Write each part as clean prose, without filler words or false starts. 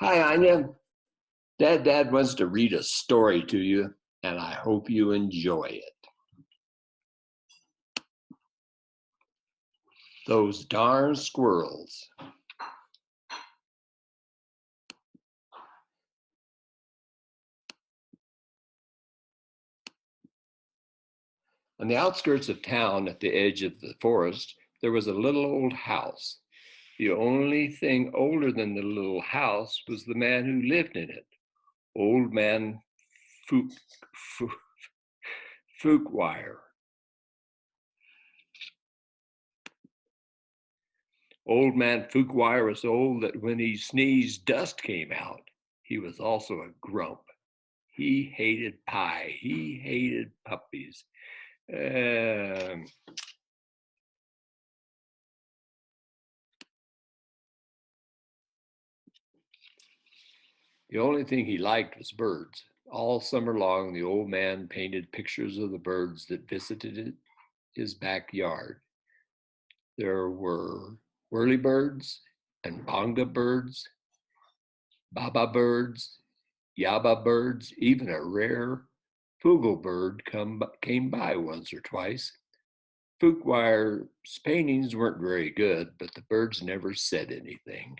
Hi, Anya. Dad wants to read a story to you, and I hope you enjoy it. Those darn squirrels. On the outskirts of town, at the edge of the forest, there was a little old house. The only thing older than the little house was the man who lived in it, Old Man Fook, Fookwire. Old Man Fookwire was so old that when he sneezed, dust came out. He was also a grump. He hated pie. He hated puppies. Um, the only thing he liked was birds. All summer long, the old man painted pictures of the birds that visited his backyard. There were whirlybirds and bonga birds, baba birds, yaba birds, even a rare fugel bird came by once or twice. Fookwire's paintings weren't very good, but the birds never said anything.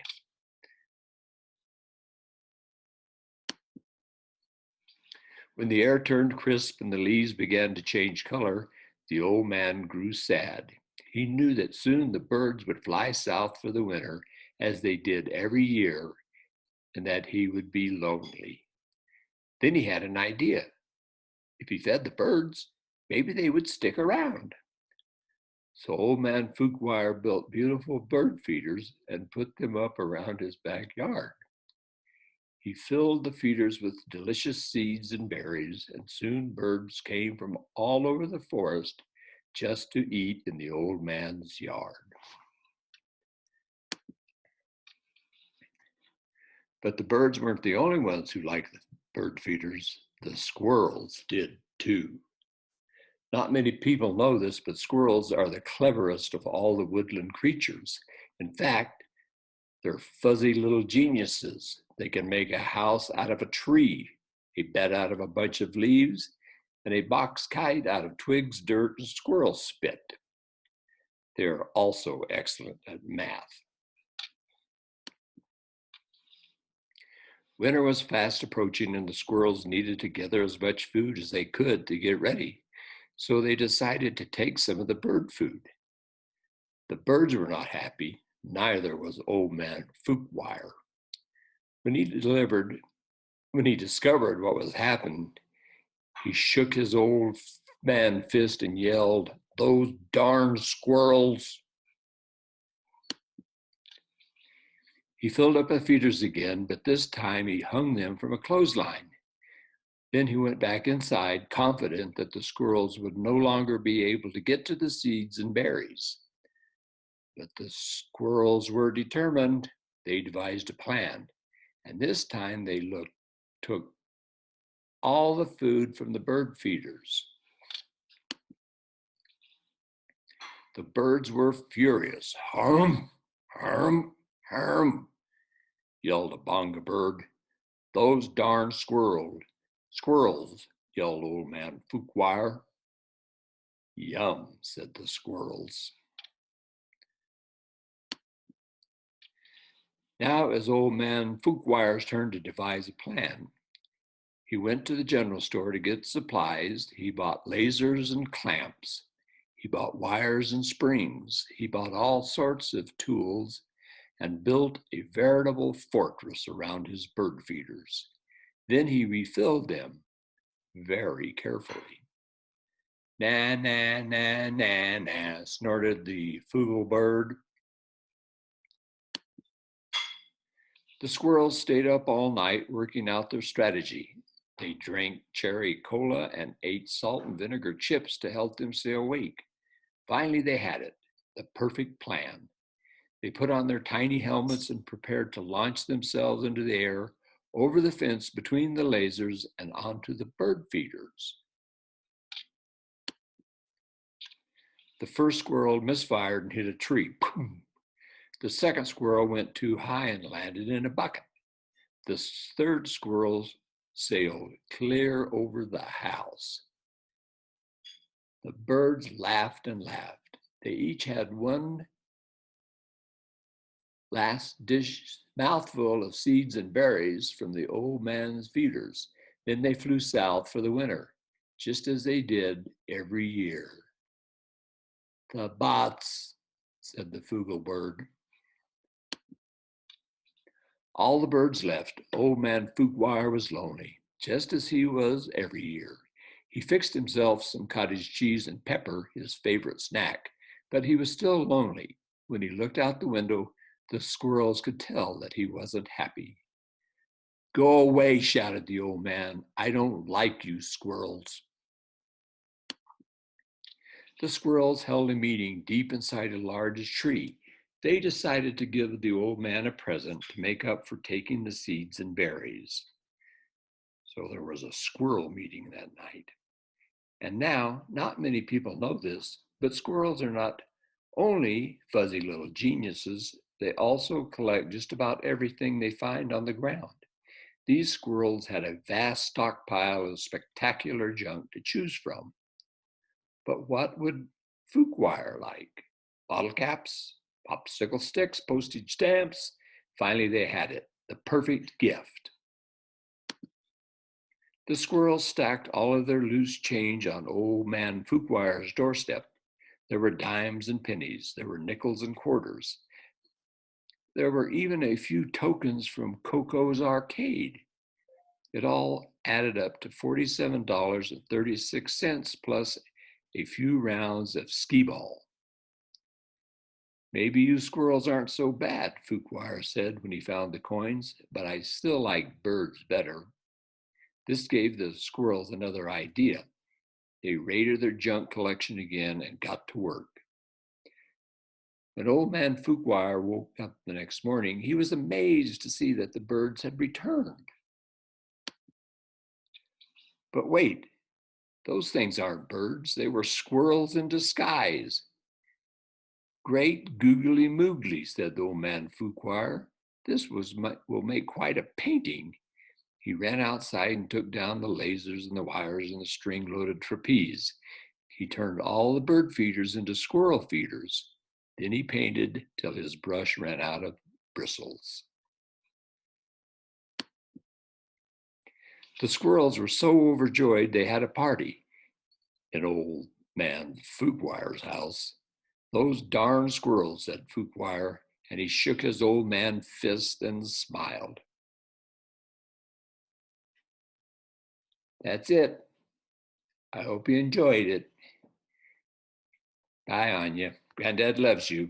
When the air turned crisp and the leaves began to change color, the old man grew sad. He knew that soon the birds would fly south for the winter, as they did every year, and that he would be lonely. Then he had an idea. If he fed the birds, maybe they would stick around. So old man Fookwire built beautiful bird feeders and put them up around his backyard. He filled the feeders with delicious seeds and berries, and soon birds came from all over the forest just to eat in the old man's yard. But the birds weren't the only ones who liked the bird feeders. The squirrels did too. Not many people know this, but squirrels are the cleverest of all the woodland creatures. In fact, they're fuzzy little geniuses. They can make a house out of a tree, a bed out of a bunch of leaves, and a box kite out of twigs, dirt, and squirrel spit. They are also excellent at math. Winter was fast approaching, and the squirrels needed to gather as much food as they could to get ready. So they decided to take some of the bird food. The birds were not happy, neither was old man Fookwire. When he delivered When he discovered what was happening, he shook his old man fist and yelled, "Those darn squirrels!" He filled up the feeders again, but this time he hung them from a clothesline. Then he went back inside, confident that the squirrels would no longer be able to get to the seeds and berries. But the squirrels were determined. They devised a plan, and this time they took all the food from the bird feeders. The birds were furious. "Harm, harm, harm," yelled a bonga bird. "Those darn squirrels," yelled old man Fookwire. "Yum," said the squirrels. Now it was old man Fookwire's turn to devise a plan. He went to the general store to get supplies. He bought lasers and clamps. He bought wires and springs. He bought all sorts of tools and built a veritable fortress around his bird feeders. Then he refilled them very carefully. "Na, na, na, na, na," snorted the Fugel bird. The squirrels stayed up all night working out their strategy. They drank cherry cola and ate salt and vinegar chips to help them stay awake. Finally, they had it, the perfect plan. They put on their tiny helmets and prepared to launch themselves into the air, over the fence between the lasers and onto the bird feeders. The first squirrel misfired and hit a tree. Boom. The second squirrel went too high and landed in a bucket. The third squirrel sailed clear over the house. The birds laughed and laughed. They each had one last dish mouthful of seeds and berries from the old man's feeders. Then they flew south for the winter, just as they did every year. The bots, said the Fugel bird. All the birds left. Old man Fugwire was lonely, just as he was every year. He fixed himself some cottage cheese and pepper, his favorite snack, but he was still lonely. When he looked out the window, the squirrels could tell that he wasn't happy. Go away, shouted the old man. I don't like you, squirrels. The squirrels held a meeting deep inside a large tree. They decided to give the old man a present to make up for taking the seeds and berries. So there was a squirrel meeting that night. And now, not many people know this, but squirrels are not only fuzzy little geniuses, they also collect just about everything they find on the ground. These squirrels had a vast stockpile of spectacular junk to choose from. But what would Fuquire like? Bottle caps, popsicle sticks, postage stamps. Finally, they had it, the perfect gift. The squirrels stacked all of their loose change on old man Fuquire's doorstep. There were dimes and pennies. There were nickels and quarters. There were even a few tokens from Coco's arcade. It all added up to $47.36 plus a few rounds of skee ball. Maybe you squirrels aren't so bad, Fuquire said when he found the coins, but I still like birds better. This gave the squirrels another idea. They raided their junk collection again and got to work. When old man Fuquire woke up the next morning, he was amazed to see that the birds had returned. But wait, those things aren't birds. They were squirrels in disguise. Great googly moogly, said the old man Fuquire. Will make quite a painting. He ran outside and took down the lasers and the wires and the string-loaded trapeze. He turned all the bird feeders into squirrel feeders. Then he painted till his brush ran out of bristles. The squirrels were so overjoyed they had a party in old man Fuquire's house. Those darn squirrels, said Fuquire, and he shook his old man fist and smiled. That's it. I hope you enjoyed it. Bye, Anya. Granddad loves you.